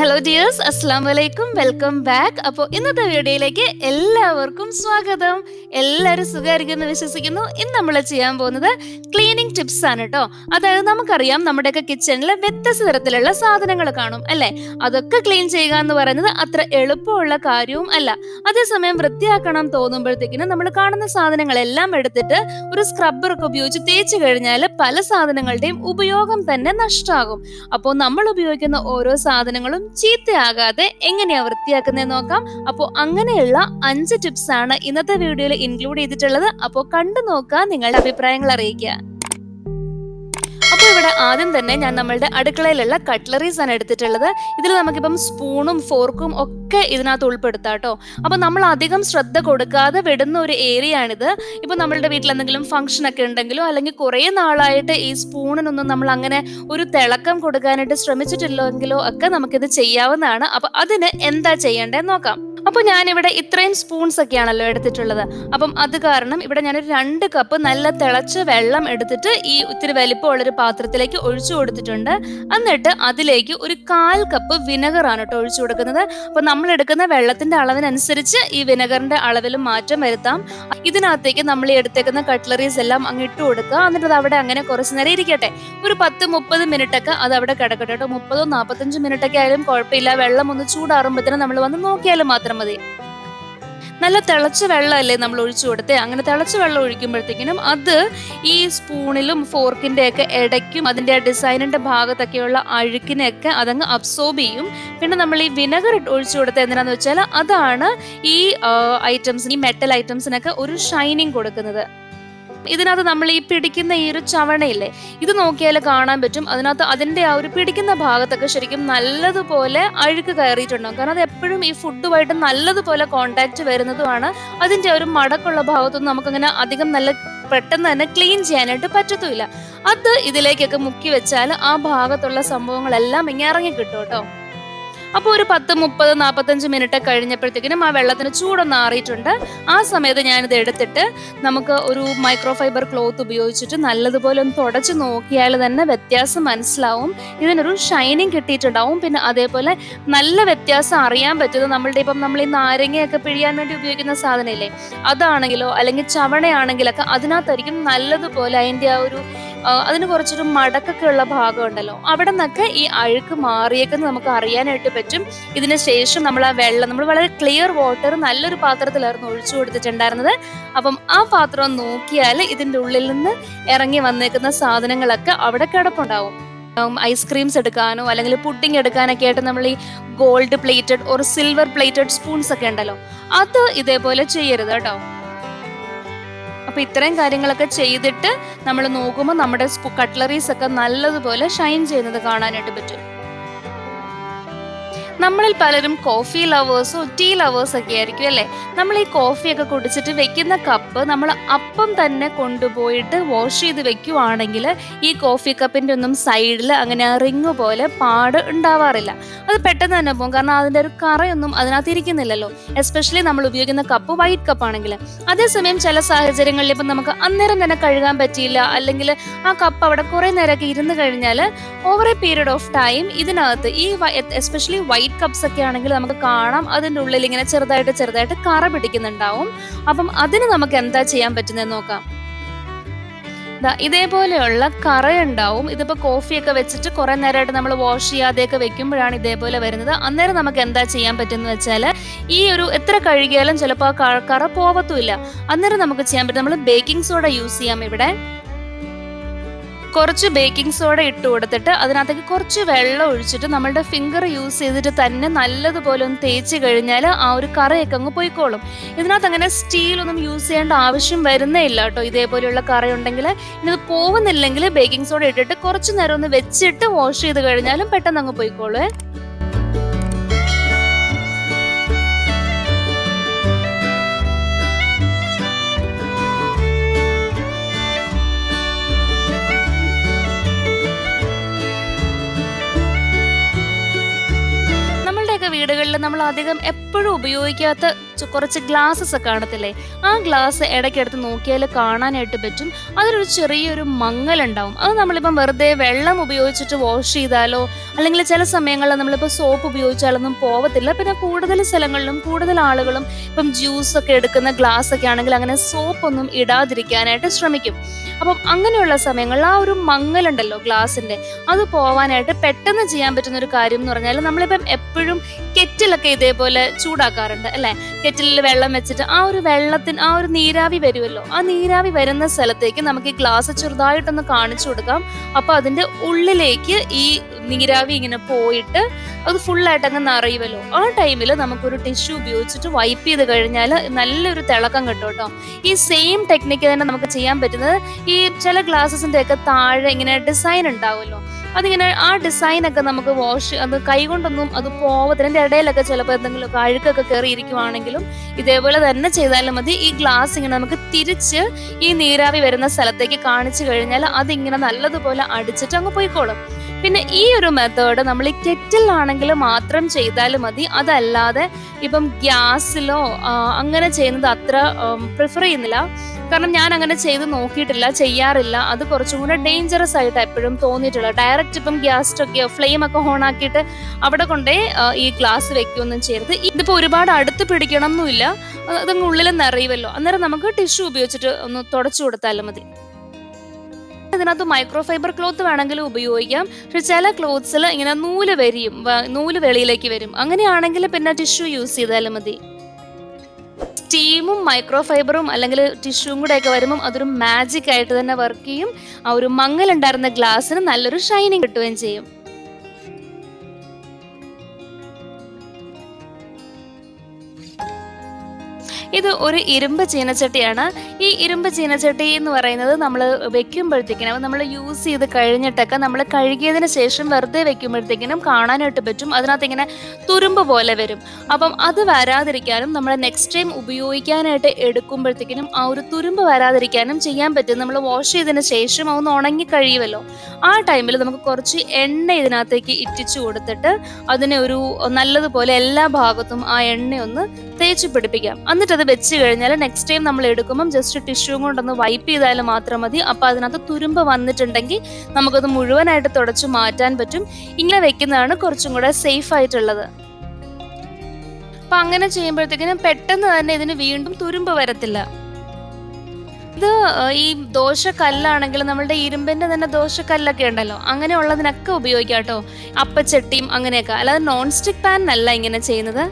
Hello dears, അസ്സാം വലൈക്കും, welcome back. അപ്പോൾ ഇന്നത്തെ വീഡിയോയിലേക്ക് എല്ലാവർക്കും സ്വാഗതം. എല്ലാവരും സുഖമായിരിക്കുമെന്ന് വിശ്വസിക്കുന്നു. ഇന്ന് നമ്മൾ ചെയ്യാൻ പോകുന്നത് ക്ലീനിങ് ടിപ്സ് ആണ് കേട്ടോ. അതായത് നമുക്കറിയാം, നമ്മുടെയൊക്കെ കിച്ചണിൽ വ്യത്യസ്ത തരത്തിലുള്ള സാധനങ്ങൾ കാണും അല്ലേ. അതൊക്കെ ക്ലീൻ ചെയ്യുക എന്ന് പറയുന്നത് അത്ര എളുപ്പമുള്ള കാര്യവും അല്ല. അതേസമയം വൃത്തിയാക്കണം തോന്നുമ്പോഴത്തേക്കിനും നമ്മൾ കാണുന്ന സാധനങ്ങളെല്ലാം എടുത്തിട്ട് ഒരു സ്ക്രബ്ബറൊക്കെ ഉപയോഗിച്ച് തേച്ച് കഴിഞ്ഞാൽ പല സാധനങ്ങളുടെയും ഉപയോഗം തന്നെ നഷ്ടമാകും. അപ്പോൾ നമ്മൾ ഉപയോഗിക്കുന്ന ഓരോ സാധനങ്ങളും ചീത്തയാകാതെ എങ്ങനെയാ വൃത്തിയാക്കുന്നത് നോക്കാം. അപ്പോൾ അങ്ങനെയുള്ള 5 ടിപ്സ് ആണ് ഇന്നത്തെ വീഡിയോയിൽ ഇൻക്ലൂഡ് ചെയ്തിട്ടുള്ളത്. അപ്പോൾ കണ്ടു നോക്കുക, നിങ്ങളുടെ അഭിപ്രായങ്ങൾ അറിയിക്കുക. അപ്പോൾ ഇവിടെ ആദ്യം തന്നെ ഞാൻ നമ്മളുടെ അടുക്കളയിലുള്ള കട്ട്ലറീസ് ആണ് എടുത്തിട്ടുള്ളത്. ഇതിൽ നമുക്കിപ്പം സ്പൂണും ഫോർക്കും ഒക്കെ ഇതിനകത്ത് ഉൾപ്പെടുത്താം കേട്ടോ. അപ്പോൾ നമ്മൾ അധികം ശ്രദ്ധ കൊടുക്കാതെ വിടുന്ന ഒരു ഏരിയ ആണിത്. ഇപ്പോൾ നമ്മളുടെ വീട്ടിൽ എന്തെങ്കിലും ഫംഗ്ഷൻ ഒക്കെ ഉണ്ടെങ്കിലോ അല്ലെങ്കിൽ കുറേ നാളായിട്ട് ഈ സ്പൂണിനൊന്നും നമ്മൾ അങ്ങനെ ഒരു തിളക്കം കൊടുക്കാനായിട്ട് ശ്രമിച്ചിട്ടില്ലെങ്കിലോ ഒക്കെ നമുക്കിത് ചെയ്യാവുന്നതാണ്. അപ്പോൾ അതിന് എന്താ ചെയ്യേണ്ടതെന്ന് നോക്കാം. അപ്പോൾ ഞാനിവിടെ ഇത്രയും സ്പൂൺസ് ഒക്കെയാണല്ലോ എടുത്തിട്ടുള്ളത്. അപ്പം അത് കാരണം ഇവിടെ ഞാനൊരു 2 കപ്പ് നല്ല തിളച്ച വെള്ളം എടുത്തിട്ട് ഈ ഇത്തിരി വലിപ്പമുള്ളൊരു പാത്രത്തിലേക്ക് ഒഴിച്ചു കൊടുത്തിട്ടുണ്ട്. എന്നിട്ട് അതിലേക്ക് ഒരു 1/4 കപ്പ് വിനെഗറാണ് കേട്ടോ ഒഴിച്ചു കൊടുക്കുന്നത്. അപ്പോൾ നമ്മൾ എടുക്കുന്ന വെള്ളത്തിന്റെ അളവിനനുസരിച്ച് ഈ വിനെഗറിന്റെ അളവിലും മാറ്റം വരുത്താം. ഇതിനകത്തേക്ക് നമ്മൾ എടുത്തേക്കുന്ന കട്ട്ലറീസ് എല്ലാം അങ്ങ് ഇട്ട് കൊടുക്കുക. എന്നിട്ട് അത് അവിടെ അങ്ങനെ കുറച്ച് നേരം ഇരിക്കട്ടെ. ഒരു 10-30 മിനിറ്റ് ഒക്കെ അത് അവിടെ കിടക്കട്ടെ കേട്ടോ. 30-45 മിനിറ്റ് ഒക്കെ ആയാലും കുഴപ്പമില്ല. വെള്ളം ഒന്ന് ചൂടാറുമ്പോഴത്തേനും നമ്മൾ വന്ന് നോക്കിയാലും മാത്രം മതി. നല്ല തിളച്ച വെള്ളമല്ലേ നമ്മൾ ഒഴിച്ചു കൊടുത്തേ. അങ്ങനെ തിളച്ച വെള്ളം ഒഴിക്കുമ്പോഴത്തേക്കിനും അത് ഈ സ്പൂണിലും ഫോർക്കിന്റെ ഒക്കെ ഇടയ്ക്കും അതിന്റെ ഡിസൈനിന്റെ ഭാഗത്തൊക്കെയുള്ള അഴുക്കിനെയൊക്കെ അതങ്ങ് അബ്സോർബ് ചെയ്യും. പിന്നെ നമ്മൾ ഈ വിനെഗർ ഒഴിച്ചു കൊടുത്തത് എന്തിനാന്ന് വെച്ചാൽ അതാണ് ഈ ഐറ്റംസ്, ഈ മെറ്റൽ ഐറ്റംസിനൊക്കെ ഒരു ഷൈനിങ് കൊടുക്കുന്നത്. ഇതിനകത്ത് നമ്മൾ ഈ പിടിക്കുന്ന ഈ ഒരു ചവണയില്ലേ, ഇത് നോക്കിയാൽ കാണാൻ പറ്റും. അതിനകത്ത് അതിന്റെ ആ ഒരു പിടിക്കുന്ന ഭാഗത്തൊക്കെ ശരിക്കും നല്ലതുപോലെ അഴുക്ക് കയറിയിട്ടുണ്ടാകും. കാരണം അത് എപ്പോഴും ഈ ഫുഡുമായിട്ട് നല്ലതുപോലെ കോണ്ടാക്ട് വരുന്നതുമാണ്. അതിന്റെ ഒരു മടക്കുള്ള ഭാഗത്തൊന്നും നമുക്കങ്ങനെ അധികം നല്ല പെട്ടെന്ന് തന്നെ ക്ലീൻ ചെയ്യാനായിട്ട് പറ്റത്തുമില്ല. അത് ഇതിലേക്കൊക്കെ മുക്കി വെച്ചാൽ ആ ഭാഗത്തുള്ള സംഭവങ്ങളെല്ലാം ഇങ്ങനെ ഇറങ്ങി കിട്ടും കേട്ടോ. അപ്പോൾ ഒരു 10-30-45 മിനിറ്റ് കഴിഞ്ഞപ്പോഴത്തേക്കിനും ആ വെള്ളത്തിന് ചൂടൊന്ന് ആറിയിട്ടുണ്ട്. ആ സമയത്ത് ഞാനിത് എടുത്തിട്ട് നമുക്ക് ഒരു മൈക്രോ ഫൈബർ ക്ലോത്ത് ഉപയോഗിച്ചിട്ട് നല്ലതുപോലെ ഒന്ന് തുടച്ച് നോക്കിയാൽ തന്നെ വ്യത്യാസം മനസ്സിലാവും. ഇതിനൊരു ഷൈനിങ് കിട്ടിയിട്ടുണ്ടാവും. പിന്നെ അതേപോലെ നല്ല വ്യത്യാസം അറിയാൻ പറ്റുന്നത് നമ്മളുടെ ഇപ്പം നമ്മൾ ഈ നാരങ്ങയൊക്കെ പിഴിയാൻ വേണ്ടി ഉപയോഗിക്കുന്ന സാധനമില്ലേ, അതാണെങ്കിലോ അല്ലെങ്കിൽ ചവണയാണെങ്കിലൊക്കെ അതിനകത്തായിരിക്കും നല്ലതുപോലെ അതിൻ്റെ ആ ഒരു അതിന് കുറച്ചൊരു മടക്കൊക്കെ ഉള്ള ഭാഗം ഉണ്ടല്ലോ, അവിടെ നിന്നൊക്കെ ഈ അഴുക്ക് മാറിയേക്കെന്ന് നമുക്ക് അറിയാനായിട്ട് പറ്റും. ഇതിന് ശേഷം നമ്മൾ ആ വെള്ളം നമ്മൾ വളരെ ക്ലിയർ വാട്ടർ നല്ലൊരു പാത്രത്തിലായിരുന്നു ഒഴിച്ചു കൊടുത്തിട്ടുണ്ടായിരുന്നത്. അപ്പം ആ പാത്രം നോക്കിയാൽ ഇതിൻ്റെ ഉള്ളിൽ നിന്ന് ഇറങ്ങി വന്നേക്കുന്ന സാധനങ്ങളൊക്കെ അവിടെ കിടപ്പുണ്ടാവും. ഐസ്ക്രീംസ് എടുക്കാനോ അല്ലെങ്കിൽ പുഡിംഗ് എടുക്കാനൊക്കെ ആയിട്ട് നമ്മൾ ഈ gold plated or silver plated spoons ഒക്കെ ഉണ്ടല്ലോ, അത് ഇതേപോലെ ചെയ്യരുത് കേട്ടോ. അപ്പൊ ഇത്രയും കാര്യങ്ങളൊക്കെ ചെയ്തിട്ട് നമ്മൾ നോക്കുമ്പോൾ നമ്മുടെ കട്ട്ലറീസ് ഒക്കെ നല്ലതുപോലെ ഷൈൻ ചെയ്യുന്നത് കാണാനായിട്ട് പറ്റും. നമ്മളിൽ പലരും കോഫി ലവേഴ്സോ ടീ ലവേഴ്സ് ഒക്കെ ആയിരിക്കും അല്ലേ. നമ്മൾ ഈ കോഫിയൊക്കെ കുടിച്ചിട്ട് വെക്കുന്ന കപ്പ് നമ്മൾ അപ്പം തന്നെ കൊണ്ടുപോയിട്ട് വാഷ് ചെയ്ത് വെക്കുവാണെങ്കിൽ ഈ കോഫി കപ്പിൻ്റെ ഒന്നും സൈഡിൽ അങ്ങനെ റിങ് പോലെ പാട് ഉണ്ടാവാറില്ല. അത് പെട്ടെന്ന് തന്നെ പോകും. കാരണം അതിൻ്റെ ഒരു കറയൊന്നും അതിനകത്ത് ഇരിക്കുന്നില്ലല്ലോ. എസ്പെഷ്യലി നമ്മൾ ഉപയോഗിക്കുന്ന കപ്പ് വൈറ്റ് കപ്പ് ആണെങ്കിൽ. അതേസമയം ചില സാഹചര്യങ്ങളിൽ ഇപ്പം നമുക്ക് അന്നേരം തന്നെ കഴുകാൻ പറ്റിയില്ല, അല്ലെങ്കിൽ ആ കപ്പ് അവിടെ കുറേ നേരമൊക്കെ ഇരുന്ന് കഴിഞ്ഞാൽ over A period of time ഇതിനകത്ത് ഈ എസ്പെഷ്യലി വൈറ്റ് കപ്സ് ഒക്കെ ആണെങ്കിൽ നമുക്ക് കാണാം അതിൻ്റെ ഉള്ളിൽ ഇങ്ങനെ ചെറുതായിട്ട് കറ പിടിക്കുന്നുണ്ടാവും. അപ്പം അതിന് നമുക്ക് എന്താ ചെയ്യാൻ പറ്റുന്നതെന്ന് നോക്കാം. ഇതേപോലെയുള്ള കറയുണ്ടാവും. ഇതിപ്പോ കോഫിയൊക്കെ വെച്ചിട്ട് കുറെ നേരമായിട്ട് നമ്മൾ വാഷ് ചെയ്യാതെയൊക്കെ വെക്കുമ്പോഴാണ് ഇതേപോലെ വരുന്നത്. അന്നേരം നമുക്ക് എന്താ ചെയ്യാൻ പറ്റുന്ന വെച്ചാൽ ഈ ഒരു എത്ര കഴുകിയാലും ചിലപ്പോൾ ആ കറ പോവത്തുമില്ല. അന്നേരം നമുക്ക് ചെയ്യാൻ പറ്റും, നമ്മൾ ബേക്കിംഗ് സോഡ യൂസ് ചെയ്യാം. ഇവിടെ കുറച്ച് ബേക്കിംഗ് സോഡ ഇട്ട് കൊടുത്തിട്ട് അതിനകത്തേക്ക് കുറച്ച് വെള്ളം ഒഴിച്ചിട്ട് നമ്മളുടെ ഫിംഗർ യൂസ് ചെയ്തിട്ട് തന്നെ നല്ലതുപോലെ ഒന്ന് തേച്ച് കഴിഞ്ഞാൽ ആ ഒരു കറയൊക്കെ അങ്ങ് പോയിക്കോളും. ഇതിനകത്ത് അങ്ങനെ സ്റ്റീലൊന്നും യൂസ് ചെയ്യേണ്ട ആവശ്യം വരുന്നേ ഇല്ല കേട്ടോ. ഇതേപോലെയുള്ള കറയുണ്ടെങ്കിൽ ഇത് പോകുന്നില്ലെങ്കിൽ ബേക്കിംഗ് സോഡ ഇട്ടിട്ട് കുറച്ച് നേരം ഒന്ന് വെച്ചിട്ട് വാഷ് ചെയ്ത് കഴിഞ്ഞാലും പെട്ടെന്ന് അങ്ങ് പോയിക്കോളൂ. വീടുകളിൽ നമ്മൾ അധികം എപ്പോഴും ഉപയോഗിക്കാത്ത കുറച്ച് ഗ്ലാസ്സസ് ഒക്കെ കാണത്തില്ലേ? ആ ഗ്ലാസ് ഇടയ്ക്കെടുത്ത് നോക്കിയാൽ കാണാനായിട്ട് പറ്റും. അതിലൊരു ചെറിയൊരു മങ്ങലുണ്ടാവും. അത് നമ്മളിപ്പം വെറുതെ വെള്ളം ഉപയോഗിച്ചിട്ട് വാഷ് ചെയ്താലോ അല്ലെങ്കിൽ ചില സമയങ്ങളിൽ നമ്മളിപ്പോൾ സോപ്പ് ഉപയോഗിച്ചാലൊന്നും പോവത്തില്ല. പിന്നെ കൂടുതൽ സ്ഥലങ്ങളിലും കൂടുതൽ ആളുകളും ഇപ്പം ജ്യൂസ് ഒക്കെ എടുക്കുന്ന ഗ്ലാസ് ഒക്കെ ആണെങ്കിൽ അങ്ങനെ സോപ്പൊന്നും ഇടാതിരിക്കാനായിട്ട് ശ്രമിക്കും. അപ്പം അങ്ങനെയുള്ള സമയങ്ങളിൽ ആ ഒരു മങ്ങലുണ്ടല്ലോ ഗ്ലാസിന്റെ, അത് പോവാനായിട്ട് പെട്ടെന്ന് ചെയ്യാൻ പറ്റുന്ന ഒരു കാര്യം എന്ന് പറഞ്ഞാൽ നമ്മളിപ്പം എപ്പോഴും കെറ്റിലൊക്കെ ഇതേപോലെ ചൂടാക്കാറുണ്ട് അല്ലെ? കെറ്റിലിൽ വെള്ളം വെച്ചിട്ട് ആ ഒരു വെള്ളത്തിന് ആ ഒരു നീരാവി വരുമല്ലോ, ആ നീരാവി വരുന്ന സ്ഥലത്തേക്ക് നമുക്ക് ഈ ഗ്ലാസ് ചെറുതായിട്ടൊന്ന് കാണിച്ചു കൊടുക്കാം. അപ്പൊ അതിന്റെ ഉള്ളിലേക്ക് ഈ നീരാവി ഇങ്ങനെ പോയിട്ട് അത് ഫുള്ളായിട്ട് അങ്ങ് നിറയുമല്ലോ. ആ ടൈമിൽ നമുക്കൊരു ടിഷ്യൂ ഉപയോഗിച്ചിട്ട് വൈപ്പ് ചെയ്ത് കഴിഞ്ഞാൽ നല്ലൊരു തിളക്കം കിട്ടും കേട്ടോ. ഈ സെയിം ടെക്നിക്ക് തന്നെ നമുക്ക് ചെയ്യാൻ പറ്റുന്നത് ഈ ചില ഗ്ലാസസിന്റെ ഒക്കെ താഴെ ഇങ്ങനെ ഡിസൈൻ ഉണ്ടാവുമല്ലോ, അതിങ്ങനെ ആ ഡിസൈൻ ഒക്കെ നമുക്ക് വാഷ് അത് കൈകൊണ്ടൊന്നും അത് പോവത്തില്ല. അതിന്റെ ഇടയിലൊക്കെ ചിലപ്പോൾ എന്തെങ്കിലും അഴുക്കൊക്കെ കയറി ഇരിക്കുവാണെങ്കിലും ഇതേപോലെ തന്നെ ചെയ്താലും മതി. ഈ ഗ്ലാസ് ഇങ്ങനെ നമുക്ക് തിരിച്ച് ഈ നീരാവി വരുന്ന സ്ഥലത്തേക്ക് കാണിച്ചു കഴിഞ്ഞാൽ അതിങ്ങനെ നല്ലതുപോലെ അടിച്ചിട്ട് അങ്ങ് പോയിക്കോളും. പിന്നെ ഈ ഒരു മെത്തേഡ് നമ്മൾ ഈ കെറ്റിലാണെങ്കിൽ മാത്രം ചെയ്താലും മതി. അതല്ലാതെ ഇപ്പം ഗ്യാസിലോ അങ്ങനെ ചെയ്യുന്നത് അത്ര പ്രിഫർ ചെയ്യുന്നില്ല. കാരണം ഞാൻ അങ്ങനെ ചെയ്ത് നോക്കിയിട്ടില്ല, ചെയ്യാറില്ല. അത് കുറച്ചും കൂടെ ഡേഞ്ചറസ് ആയിട്ട് എപ്പോഴും തോന്നിയിട്ടുള്ളത്. ഡയറക്റ്റ് ഇപ്പം ഗ്യാസ് സ്റ്റോക്ക് ഫ്ലെയിം ഒക്കെ ഓൺ ആക്കിയിട്ട് അവിടെ കൊണ്ടേ ഈ ഗ്ലാസ് വെക്കുകയൊന്നും ചെയ്യരുത്. ഇതിപ്പോ ഒരുപാട് അടുത്ത് പിടിക്കണം എന്നില്ല, അതങ്ങ് ഉള്ളിൽ നിറയുമല്ലോ. അന്നേരം നമുക്ക് ടിഷ്യൂ ഉപയോഗിച്ചിട്ട് ഒന്ന് തുടച്ചു കൊടുത്താലും മതി. ഇതിനകത്ത് മൈക്രോ ഫൈബർ ക്ലോത്ത് വേണമെങ്കിലും ഉപയോഗിക്കാം. പക്ഷെ ചില ക്ലോത്ത്സിൽ ഇങ്ങനെ നൂല് വെളിയിലേക്ക് വരും. അങ്ങനെയാണെങ്കിൽ പിന്നെ ടിഷ്യൂ യൂസ് ചെയ്താലും മതി. സ്റ്റീമും മൈക്രോ ഫൈബറും അല്ലെങ്കിൽ ടിഷ്യൂവും കൂടെ ഒക്കെ വരുമ്പം അതൊരു മാജിക് ആയിട്ട് തന്നെ വർക്ക് ചെയ്യും. ആ ഒരു മങ്ങലുണ്ടായിരുന്ന ഗ്ലാസ്സിന് നല്ലൊരു ഷൈനിങ് കിട്ടുകയും ചെയ്യും. ഇത് ഒരു ഇരുമ്പ് ചീനച്ചട്ടിയാണ്. ഈ ഇരുമ്പ് ചീനച്ചട്ടി എന്ന് പറയുന്നത് നമ്മൾ വെക്കുമ്പോഴത്തേക്കിനും നമ്മൾ യൂസ് ചെയ്ത് കഴിഞ്ഞിട്ടൊക്കെ നമ്മൾ കഴുകിയതിന് ശേഷം വെറുതെ വെക്കുമ്പോഴത്തേക്കിനും കാണാനായിട്ട് പറ്റും അതിനകത്ത് ഇങ്ങനെ തുരുമ്പ് പോലെ വരും. അപ്പം അത് വരാതിരിക്കാനും നമ്മൾ നെക്സ്റ്റ് ടൈം ഉപയോഗിക്കാനായിട്ട് എടുക്കുമ്പോഴത്തേക്കിനും ആ ഒരു തുരുമ്പ് വരാതിരിക്കാനും ചെയ്യാൻ പറ്റും. നമ്മൾ വാഷ് ചെയ്തതിന് ശേഷം അതൊന്ന് ഉണങ്ങി കഴിയുമല്ലോ, ആ ടൈമിൽ നമുക്ക് കുറച്ച് എണ്ണ ഇതിനകത്തേക്ക് ഇറ്റിച്ചു കൊടുത്തിട്ട് അതിനെ ഒരു നല്ലതുപോലെ എല്ലാ ഭാഗത്തും ആ എണ്ണയൊന്ന് തേച്ച് പിടിപ്പിക്കാം. എന്നിട്ട് അത് വെച്ച് കഴിഞ്ഞാൽ നെക്സ്റ്റ് ടൈം നമ്മൾ എടുക്കുമ്പോൾ ജസ്റ്റ് ടിഷ്യൂ കൊണ്ടൊന്ന് വൈപ്പ് ചെയ്താൽ മാത്രം മതി. അപ്പോൾ അതിനകത്ത് തുരുമ്പ് വന്നിട്ടുണ്ടെങ്കിൽ നമുക്കത് മുഴുവനായിട്ട് തുടച്ചു മാറ്റാൻ പറ്റും. ഇങ്ങനെ വെക്കുന്നതാണ് കുറച്ചും കൂടെ സേഫ് ആയിട്ടുള്ളത്. അപ്പൊ അങ്ങനെ ചെയ്യുമ്പോഴത്തേക്കിനും പെട്ടെന്ന് തന്നെ ഇതിന് വീണ്ടും തുരുമ്പ് വരത്തില്ല. ഇത് ഈ ദോശക്കല്ലാണെങ്കിൽ നമ്മളുടെ ഇരുമ്പിന്റെ തന്നെ ദോശക്കല്ലൊക്കെ ഉണ്ടല്ലോ, അങ്ങനെയുള്ളതിനൊക്കെ ഉപയോഗിക്കാം കേട്ടോ. അപ്പച്ചട്ടിയും അങ്ങനെയൊക്കെ. അല്ലാതെ നോൺ സ്റ്റിക് പാനിനല്ല ഇങ്ങനെ ചെയ്യുന്നത്.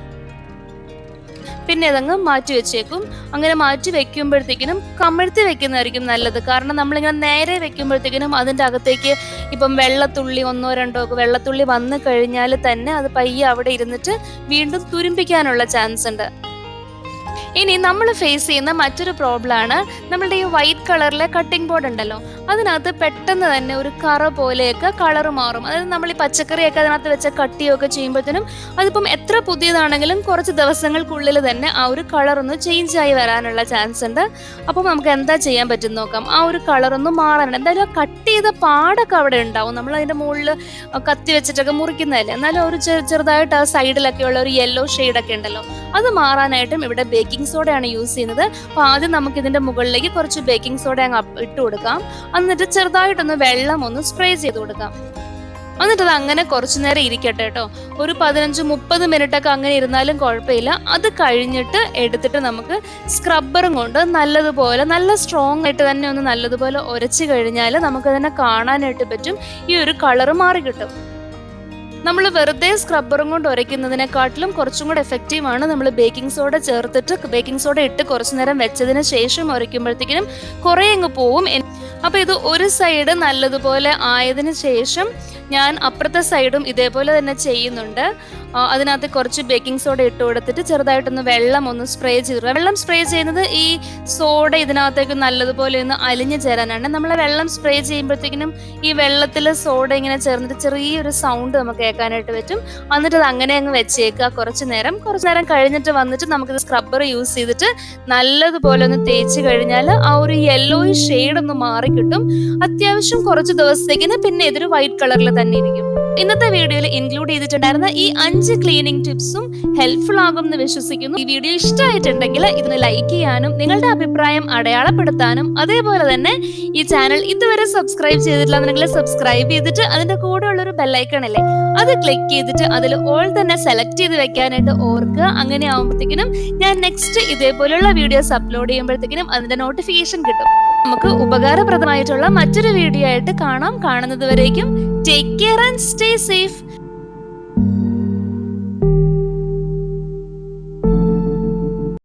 പിന്നെ അതങ്ങ് മാറ്റി വെച്ചേക്കും. അങ്ങനെ മാറ്റി വെക്കുമ്പോഴത്തേക്കിനും കമിഴ്ത്തി വെക്കുന്നതായിരിക്കും നല്ലത്. കാരണം നമ്മളിങ്ങനെ നേരെ വെക്കുമ്പോഴത്തേക്കിനും അതിൻ്റെ അകത്തേക്ക് ഇപ്പം വെള്ളത്തുള്ളി 1-2 ഒക്കെ വെള്ളത്തുള്ളി വന്നു കഴിഞ്ഞാൽ തന്നെ അത് പയ്യെ അവിടെ ഇരുന്നിട്ട് വീണ്ടും തുരുമ്പിക്കാനുള്ള ചാൻസ് ഉണ്ട്. ഇനി നമ്മൾ ഫേസ് ചെയ്യുന്ന മറ്റൊരു പ്രോബ്ലമാണ് നമ്മളുടെ ഈ വൈറ്റ് കളറിലെ കട്ടിംഗ് ബോർഡ് ഉണ്ടല്ലോ, അതിനകത്ത് പെട്ടെന്ന് തന്നെ ഒരു കറ പോലെയൊക്കെ കളർ മാറും. അതായത് നമ്മൾ ഈ പച്ചക്കറിയൊക്കെ അതിനകത്ത് വെച്ച കട്ടിയൊക്കെ ചെയ്യുമ്പോഴത്തേനും അതിപ്പം എത്ര പുതിയതാണെങ്കിലും കുറച്ച് ദിവസങ്ങൾക്കുള്ളിൽ തന്നെ ആ ഒരു കളറൊന്ന് ചേഞ്ച് ആയി വരാനുള്ള ചാൻസ് ഉണ്ട്. അപ്പം നമുക്ക് എന്താ ചെയ്യാൻ പറ്റും നോക്കാം. ആ ഒരു കളറൊന്ന് മാറാനുണ്ട്. എന്തായാലും ആ കട്ട് ചെയ്ത പാടൊക്കെ അവിടെ ഉണ്ടാവും. നമ്മൾ അതിൻ്റെ മുകളിൽ കത്തി വെച്ചിട്ടൊക്കെ മുറിക്കുന്നതല്ലേ, എന്നാലും ഒരു ചെറുതായിട്ട് ആ സൈഡിലൊക്കെ ഉള്ള ഒരു യെല്ലോ ഷെയ്ഡൊക്കെ ഉണ്ടല്ലോ, അത് മാറാനായിട്ടും ഇവിടെ ബേക്കിംഗ് സോഡയാണ് യൂസ് ചെയ്യുന്നത്. അപ്പോൾ ആദ്യം നമുക്ക് ഇതിന്റെ മുകളിലേക്ക് കുറച്ച് ബേക്കിംഗ് സോഡ അങ്ങ് ഇട്ട് കൊടുക്കാം. എന്നിട്ട് ചെറുതായിട്ടൊന്ന് വെള്ളം ഒന്ന് സ്പ്രേ ചെയ്ത് കൊടുക്കാം. എന്നിട്ട് അത് അങ്ങനെ കുറച്ചു നേരം ഇരിക്കട്ടെ കേട്ടോ. ഒരു 15-30 മിനിറ്റ് ഒക്കെ അങ്ങനെ ഇരുന്നാലും കുഴപ്പമില്ല. അത് കഴിഞ്ഞിട്ട് എടുത്തിട്ട് നമുക്ക് സ്ക്രബ്ബറും കൊണ്ട് നല്ലതുപോലെ നല്ല സ്ട്രോങ് ആയിട്ട് തന്നെ ഒന്ന് നല്ലതുപോലെ ഉരച്ചു കഴിഞ്ഞാൽ നമുക്കതിനെ കാണാനായിട്ട് പറ്റും. ഈ ഒരു കളറ് മാറി കിട്ടും. നമ്മൾ വെറുതെ സ്ക്രബ്ബറും കൊണ്ട് ഉരയ്ക്കുന്നതിനെക്കാട്ടിലും കുറച്ചും കൂടെ എഫക്റ്റീവാണ് നമ്മൾ ബേക്കിംഗ് സോഡ ചേർത്തിട്ട് ബേക്കിംഗ് സോഡ ഇട്ട് കുറച്ചു നേരം വെച്ചതിന് ശേഷം ഉരയ്ക്കുമ്പോഴത്തേക്കിനും കുറേ അങ്ങ് പോവും. അപ്പോൾ ഇത് ഒരു സൈഡ് നല്ലതുപോലെ ആയതിനു ശേഷം ഞാൻ അപ്പുറത്തെ സൈഡും ഇതേപോലെ തന്നെ ചെയ്യുന്നുണ്ട്. അതിനകത്ത് കുറച്ച് ബേക്കിംഗ് സോഡ ഇട്ട് കൊടുത്തിട്ട് ചെറുതായിട്ടൊന്ന് വെള്ളം ഒന്ന് സ്പ്രേ ചെയ്തു. വെള്ളം സ്പ്രേ ചെയ്യുന്നത് ഈ സോഡ ഇതിനകത്തേക്ക് നല്ലതുപോലെ ഒന്ന് അലിഞ്ഞു ചേരാനാണ്. നമ്മൾ വെള്ളം സ്പ്രേ ചെയ്യുമ്പോഴത്തേക്കിനും ഈ വെള്ളത്തിൽ സോഡ ഇങ്ങനെ ചേർന്നിട്ട് ചെറിയൊരു സൗണ്ട് നമുക്ക് കേൾക്കാനായിട്ട് പറ്റും. എന്നിട്ട് അത് അങ്ങനെ അങ്ങ് വെച്ചേക്കുക കുറച്ച് നേരം കഴിഞ്ഞിട്ട് വന്നിട്ട് നമുക്കിത് സ്ക്രബ്ബർ യൂസ് ചെയ്തിട്ട് നല്ലതുപോലെ ഒന്ന് തേച്ച് കഴിഞ്ഞാൽ ആ ഒരു യെല്ലോ ഷെയ്ഡ് ഒന്ന് മാറി കിട്ടും. അത്യാവശ്യം കുറച്ച് ദിവസത്തേക്കിന് പിന്നെ ഇതൊരു വൈറ്റ് കളറിൽ തന്നെ ഇരിക്കും. ഇന്നത്തെ വീഡിയോയിൽ ഇൻക്ലൂഡ് ചെയ്തിട്ടുണ്ടായിരുന്ന ഈ 5 ക്ലീനിങ് ടിപ്സും ഹെൽപ്ഫുൾ ആകും എന്ന് വിശ്വസിക്കുന്നു. ഈ വീഡിയോ ഇഷ്ടമായിട്ടുണ്ടെങ്കിൽ ഇതിന് ലൈക്ക് ചെയ്യാനും നിങ്ങളുടെ അഭിപ്രായം അടയാളപ്പെടുത്താനും അതേപോലെ തന്നെ ഈ ചാനൽ ഇതുവരെ സബ്സ്ക്രൈബ് ചെയ്തിട്ടില്ല സബ്സ്ക്രൈബ് ചെയ്തിട്ട് അതിന്റെ കൂടെ ഉള്ളൊരു ബെല്ലൈക്കൺ അല്ലേ അത് ക്ലിക്ക് ചെയ്തിട്ട് അതിൽ ഓൾ തന്നെ സെലക്ട് ചെയ്ത് വെക്കാനായിട്ട് ഓർക്കുക. അങ്ങനെ ആകുമ്പോഴത്തേക്കിനും ഞാൻ നെക്സ്റ്റ് ഇതേപോലെയുള്ള വീഡിയോസ് അപ്ലോഡ് ചെയ്യുമ്പോഴത്തേക്കിനും അതിന്റെ നോട്ടിഫിക്കേഷൻ കിട്ടും. നമുക്ക് ഉപകാരപ്രദമായിട്ടുള്ള മറ്റൊരു വീഡിയോ ആയിട്ട് കാണാം. കാണുന്നത് വരേക്കും take care and stay safe.